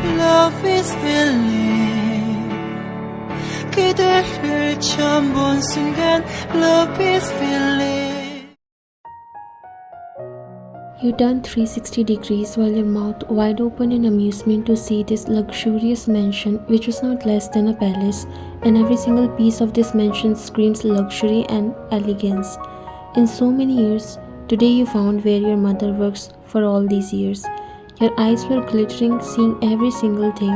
Love is feeling 그대를 처음 본 순간 Love is feeling. You turn 360 degrees while your mouth wide open in amusement to see this luxurious mansion, which was not less than a palace, and every single piece of this mansion screams luxury and elegance. In so many years, today you found where your mother works for all these years. Your eyes were glittering, seeing every single thing,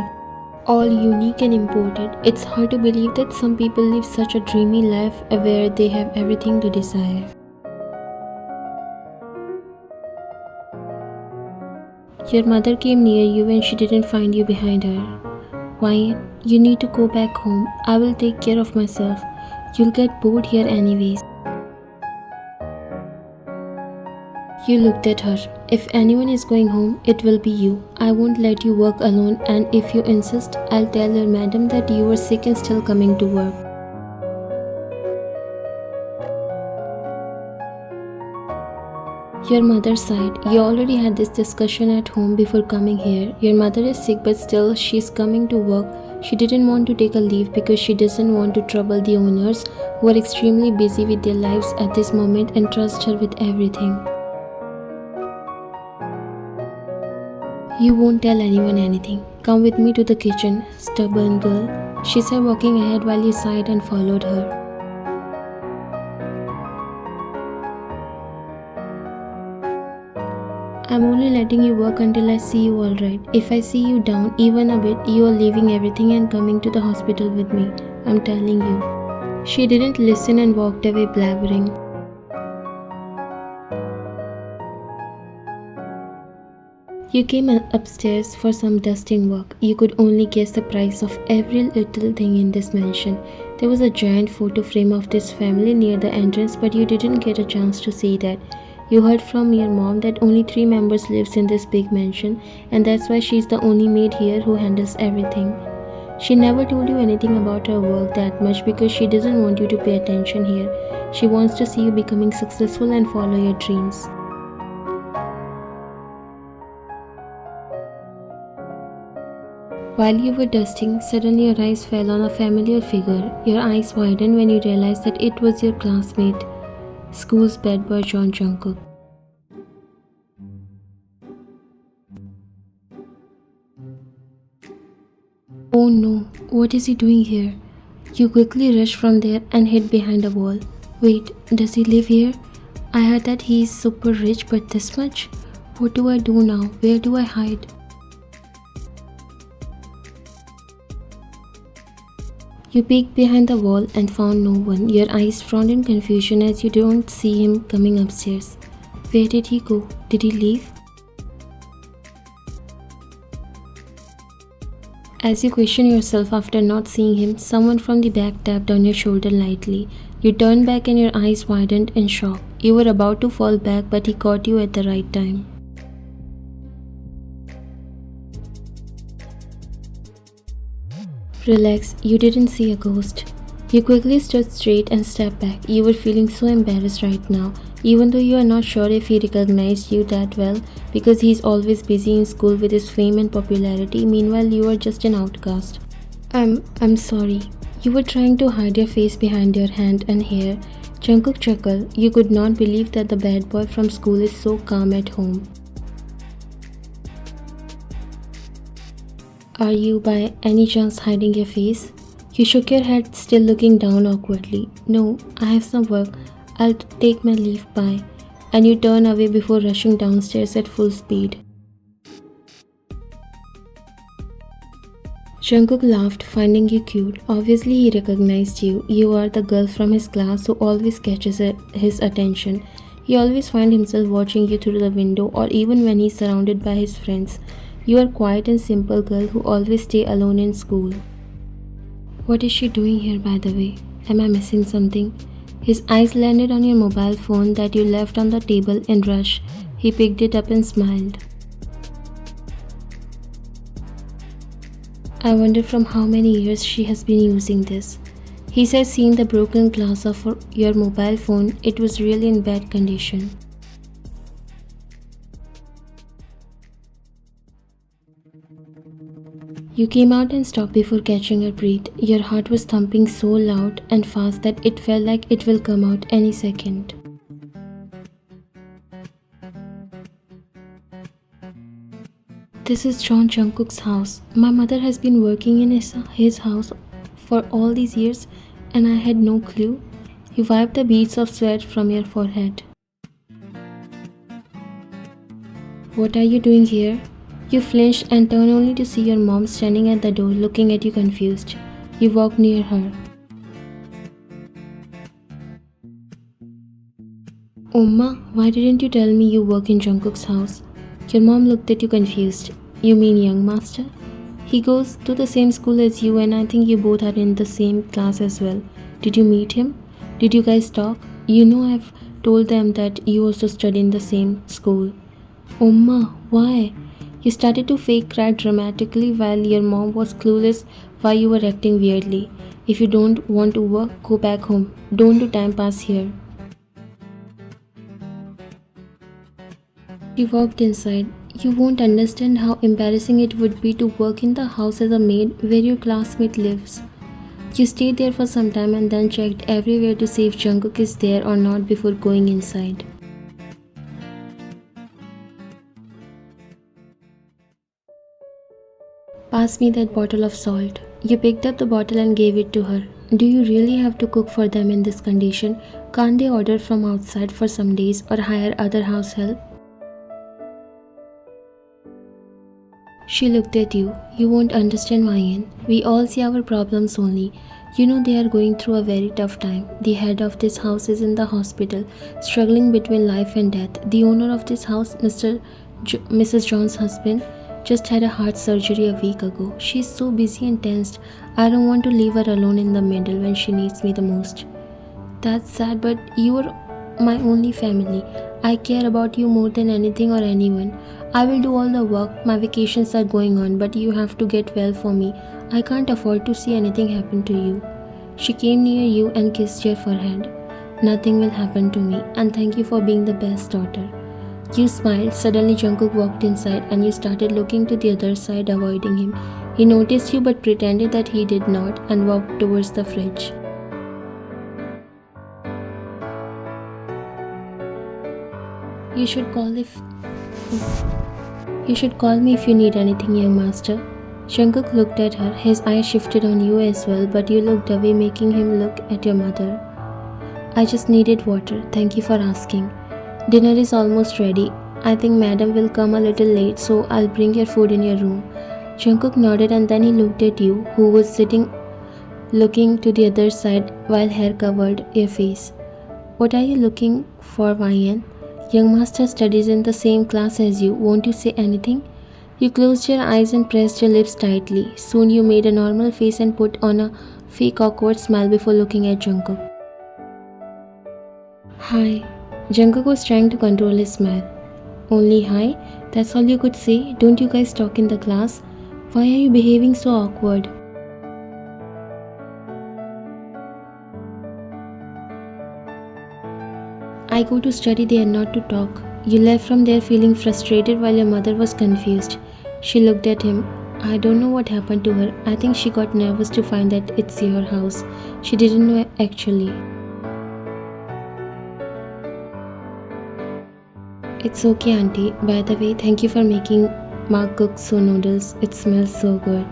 all unique and imported. It's hard to believe that some people live such a dreamy life where they have everything to desire. Your mother came near you and she didn't find you behind her. Why? You need to go back home. I will take care of myself. You'll get bored here anyways. You looked at her. If anyone is going home, it will be you. I won't let you work alone, and if you insist, I'll tell your madam that you were sick and still coming to work. Your mother sighed. You already had this discussion at home before coming here. Your mother is sick but still she's coming to work. She didn't want to take a leave because she doesn't want to trouble the owners who are extremely busy with their lives at this moment and trust her with everything. You won't tell anyone anything. Come with me to the kitchen, stubborn girl, she said, walking ahead while you sighed and followed her. I'm only letting you work until I see you alright. If I see you down even a bit, you are leaving everything and coming to the hospital with me. I'm telling you. She didn't listen and walked away blabbering. You came upstairs for some dusting work. You could only guess the price of every little thing in this mansion. There was a giant photo frame of this family near the entrance, but you didn't get a chance to see that. You heard from your mom that only 3 members lives in this big mansion, and that's why she's the only maid here who handles everything. She never told you anything about her work that much because she doesn't want you to pay attention here. She wants to see you becoming successful and follow your dreams. While you were dusting, suddenly your eyes fell on a familiar figure. Your eyes widened when you realized that it was your classmate, school's bad boy Junghook. Oh no, what is he doing here? You quickly rushed from there and hid behind a wall. Wait, does he live here? I heard that he is super rich, but this much? What do I do now? Where do I hide? You peeked behind the wall and found no one. Your eyes frowned in confusion as you don't see him coming upstairs. Where did he go? Did he leave? As you question yourself after not seeing him, someone from the back tapped on your shoulder lightly. You turned back and your eyes widened in shock. You were about to fall back, but he caught you at the right time. Relax, you didn't see a ghost. You quickly stood straight and stepped back. You were feeling so embarrassed right now, even though you are not sure if he recognized you that well because he's always busy in school with his fame and popularity. Meanwhile, you are just an outcast. I'm sorry. You were trying to hide your face behind your hand and hair. Junghook chuckled. You could not believe that the bad boy from school is so calm at home. Are you by any chance hiding your face? You shook your head, still looking down awkwardly. No, I have some work. I'll take my leave, bye. And you turn away before rushing downstairs at full speed. Junghook laughed, finding you cute. Obviously, he recognized you. You are the girl from his class who always catches his attention. He always finds himself watching you through the window or even when he's surrounded by his friends. You are quiet and simple girl who always stay alone in school. What is she doing here, by the way? Am I missing something? His eyes landed on your mobile phone that you left on the table in rush. He picked it up and smiled. I wonder from how many years she has been using this. He said seeing the broken glass of your mobile phone, it was really in bad condition. You came out and stopped before catching your breath. Your heart was thumping so loud and fast that it felt like it will come out any second. This is John Junghook's house. My mother has been working in his house for all these years and I had no clue. You wiped the beads of sweat from your forehead. What are you doing here? You flinched and turned only to see your mom standing at the door looking at you confused. You walked near her. Oma, why didn't you tell me you work in Jungkook's house? Your mom looked at you confused. You mean young master? He goes to the same school as you and I think you both are in the same class as well. Did you meet him? Did you guys talk? You know I've told them that you also study in the same school. Oma, why? You started to fake cry dramatically while your mom was clueless why you were acting weirdly. If you don't want to work, go back home. Don't do time pass here. She walked inside. You won't understand how embarrassing it would be to work in the house as a maid where your classmate lives. You stayed there for some time and then checked everywhere to see if Jungkook is there or not before going inside. Pass me that bottle of salt. You picked up the bottle and gave it to her. Do you really have to cook for them in this condition? Can't they order from outside for some days or hire other house help? She looked at you. You won't understand, Mayan. We all see our problems only. You know they are going through a very tough time. The head of this house is in the hospital, struggling between life and death. The owner of this house, Mrs. John's husband, just had a heart surgery a week ago. She's so busy and tensed. I don't want to leave her alone in the middle when she needs me the most. That's sad, but you are my only family. I care about you more than anything or anyone. I will do all the work. My vacations are going on, but you have to get well for me. I can't afford to see anything happen to you. She came near you and kissed your forehead. Nothing will happen to me, and thank you for being the best daughter. You smiled. Suddenly Jungkook walked inside and you started looking to the other side, avoiding him. He noticed you but pretended that he did not and walked towards the fridge. You should call me if you need anything, young master. Jungkook looked at her. His eyes shifted on you as well, but you looked away, making him look at your mother. I just needed water. Thank you for asking. Dinner is almost ready. I think madam will come a little late, so I'll bring your food in your room. Jungkook nodded and then he looked at you, who was sitting looking to the other side while hair covered your face. What are you looking for, Mayan? Young master studies in the same class as you. Won't you say anything? You closed your eyes and pressed your lips tightly. Soon you made a normal face and put on a fake awkward smile before looking at Jungkook. Hi. Jungkook was trying to control his smile. Only hi? That's all you could say? Don't you guys talk in the class? Why are you behaving so awkward? I go to study there, not to talk. You left from there feeling frustrated while your mother was confused. She looked at him. I don't know what happened to her. I think she got nervous to find that it's your house. She didn't know actually. It's okay, auntie. By the way, thank you for making makguksu noodles. It smells so good.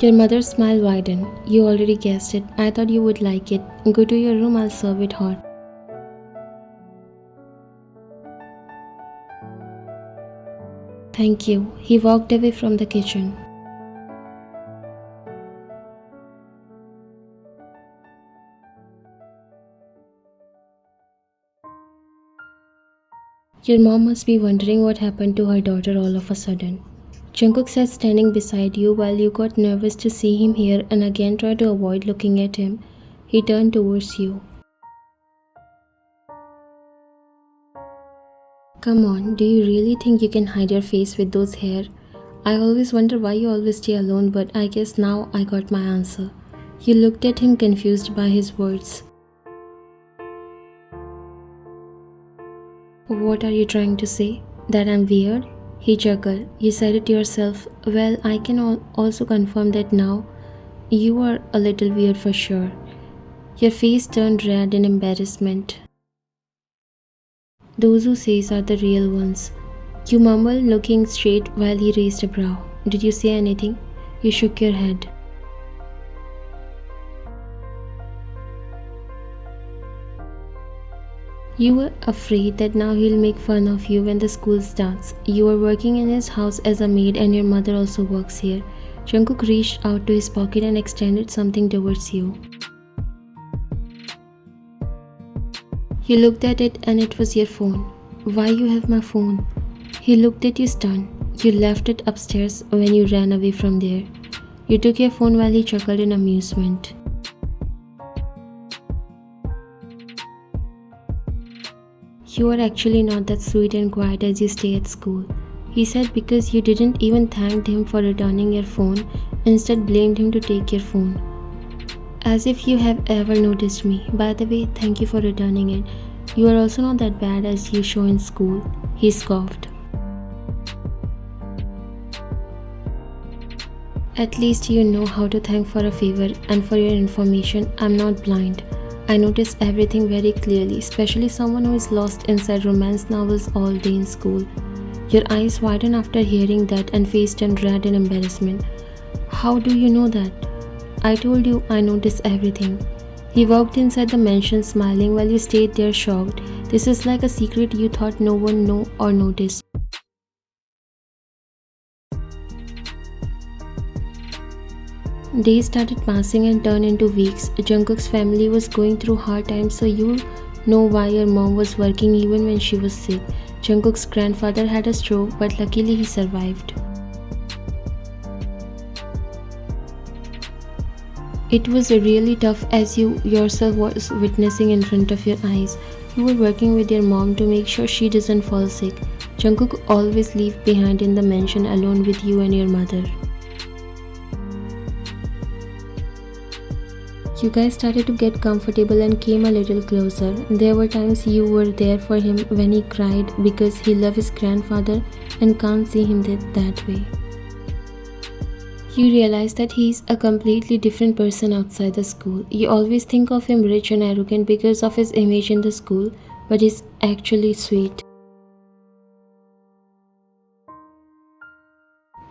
Your mother's smile widened. You already guessed it. I thought you would like it. Go to your room, I'll serve it hot. Thank you. He walked away from the kitchen. Your mom must be wondering what happened to her daughter all of a sudden. Jungkook sat standing beside you while you got nervous to see him here and again tried to avoid looking at him. He turned towards you. Come on, do you really think you can hide your face with those hair? I always wonder why you always stay alone, but I guess now I got my answer. You looked at him confused by his words. What are you trying to say? That I'm weird? He chuckled. You said it yourself. Well, I can also confirm that now. You are a little weird for sure. Your face turned red in embarrassment. Those who says are the real ones. You mumbled, looking straight while he raised a brow. Did you say anything? You shook your head. You were afraid that now he'll make fun of you when the school starts. You are working in his house as a maid and your mother also works here. Jungkook reached out to his pocket and extended something towards you. You looked at it and it was your phone. Why you have my phone? He looked at you stunned. You left it upstairs when you ran away from there. You took your phone while he chuckled in amusement. You are actually not that sweet and quiet as you stay at school, he said, because you didn't even thank him for returning your phone, instead blamed him to take your phone. As if you have ever noticed me. By the way, thank you for returning it. You are also not that bad as you show in school, he scoffed. At least you know how to thank for a favor, and for your information, I'm not blind. I notice everything very clearly, especially someone who is lost inside romance novels all day in school. Your eyes widen after hearing that and face turned red in embarrassment. How do you know that? I told you I notice everything. He walked inside the mansion smiling while you stayed there shocked. This is like a secret you thought no one knew or noticed. Days started passing and turned into weeks. Jungkook's family was going through hard times, so you know why your mom was working even when she was sick. Jungkook's grandfather had a stroke, but luckily he survived. It was really tough as you yourself was witnessing in front of your eyes. You were working with your mom to make sure she doesn't fall sick. Jungkook always leaves behind in the mansion alone with you and your mother. You guys started to get comfortable and came a little closer. There were times you were there for him when he cried because he loved his grandfather and can't see him that way. You realize that he's a completely different person outside the school. You always think of him rich and arrogant because of his image in the school, but he's actually sweet.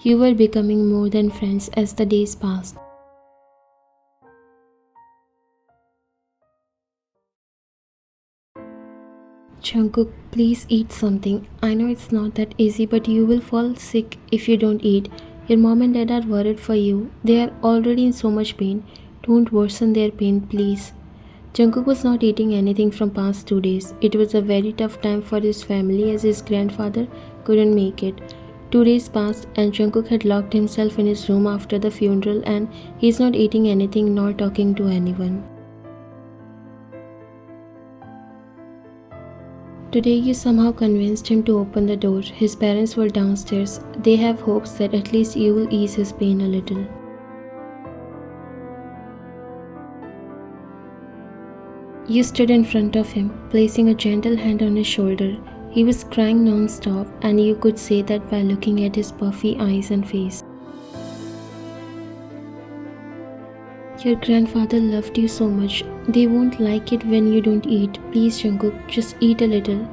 You were becoming more than friends as the days passed. Jungkook, please eat something. I know it's not that easy, but you will fall sick if you don't eat. Your mom and dad are worried for you. They are already in so much pain. Don't worsen their pain, please. Jungkook was not eating anything from past 2 days. It was a very tough time for his family as his grandfather couldn't make it. 2 days passed and Jungkook had locked himself in his room after the funeral and he's not eating anything nor talking to anyone. Today you somehow convinced him to open the door. His parents were downstairs. They have hopes that at least you will ease his pain a little. You stood in front of him, placing a gentle hand on his shoulder. He was crying non-stop, and you could say that by looking at his puffy eyes and face. Your grandfather loved you so much. They won't like it when you don't eat. Please, Jungkook, just eat a little.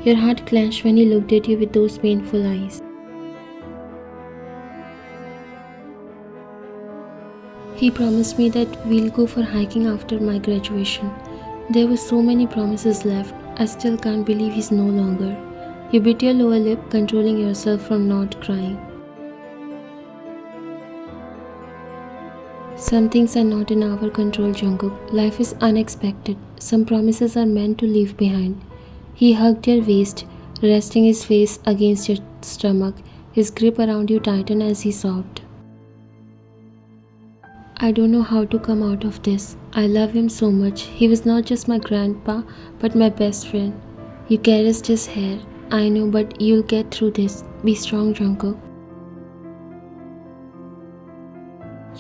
Your heart clenched when he looked at you with those painful eyes. He promised me that we'll go for hiking after my graduation. There were so many promises left. I still can't believe he's no longer. You bit your lower lip, controlling yourself from not crying. Some things are not in our control, Jungkook. Life is unexpected. Some promises are meant to leave behind. He hugged your waist, resting his face against your stomach. His grip around you tightened as he sobbed. I don't know how to come out of this. I love him so much. He was not just my grandpa, but my best friend. You caressed his hair. I know, but you'll get through this. Be strong, Jungkook.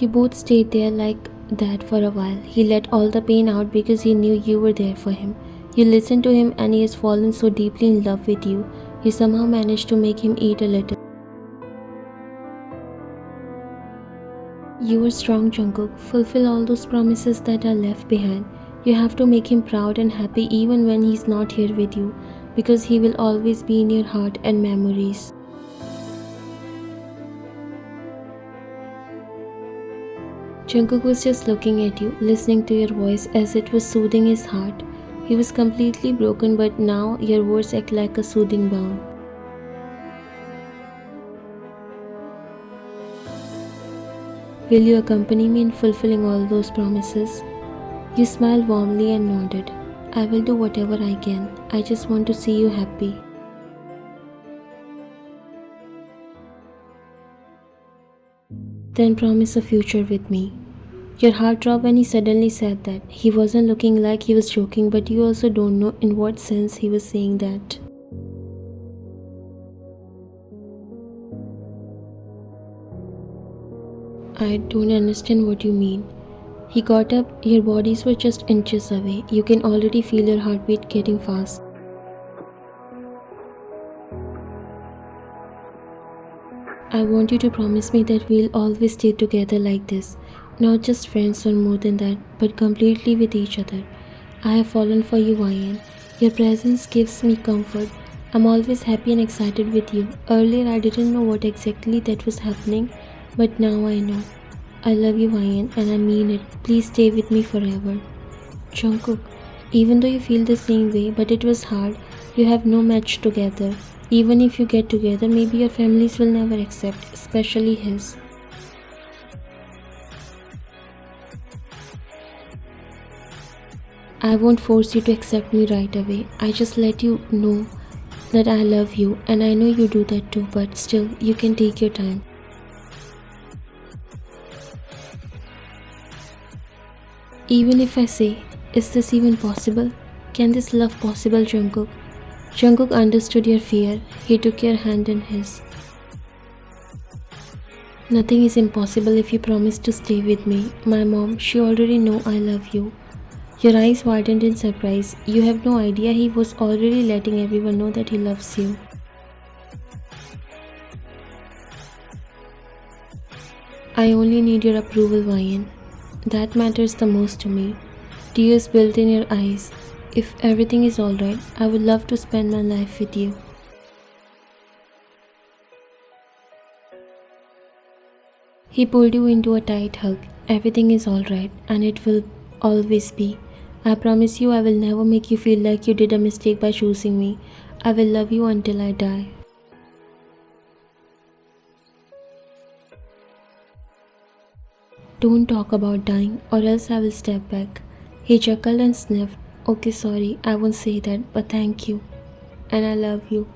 You both stayed there like that for a while. He let all the pain out because he knew you were there for him. You listened to him and he has fallen so deeply in love with you. You somehow managed to make him eat a little. You are strong, Jungkook. Fulfill all those promises that are left behind. You have to make him proud and happy even when he's not here with you, because he will always be in your heart and memories. Jungkook was just looking at you, listening to your voice as it was soothing his heart. He was completely broken, but now your words act like a soothing balm. Will you accompany me in fulfilling all those promises? You smiled warmly and nodded. I will do whatever I can. I just want to see you happy. Then promise a future with me. Your heart dropped when he suddenly said that. He wasn't looking like he was joking, but you also don't know in what sense he was saying that. I don't understand what you mean. He got up, your bodies were just inches away. You can already feel your heartbeat getting fast. I want you to promise me that we'll always stay together like this. Not just friends or more than that, but completely with each other. I have fallen for you, Ryan. Your presence gives me comfort. I'm always happy and excited with you. Earlier I didn't know what exactly that was happening, but now I know. I love you, Ryan, and I mean it. Please stay with me forever. Jungkook, even though you feel the same way, but it was hard, you have no match together. Even if you get together, maybe your families will never accept, especially his. I won't force you to accept me right away. I just let you know that I love you, and I know you do that too, but still, you can take your time. Even if I say, is this even possible? Can this love possible, Jungkook? Jungkook understood your fear. He took your hand in his. Nothing is impossible if you promise to stay with me. My mom, she already know I love you. Your eyes widened in surprise. You have no idea he was already letting everyone know that he loves you. I only need your approval, Ryan. That matters the most to me. Tears built in your eyes. If everything is alright, I would love to spend my life with you. He pulled you into a tight hug. Everything is alright, and it will always be. I promise you I will never make you feel like you did a mistake by choosing me. I will love you until I die. Don't talk about dying, or else I will step back. He chuckled and sniffed. Okay, sorry, I won't say that, but thank you. And I love you.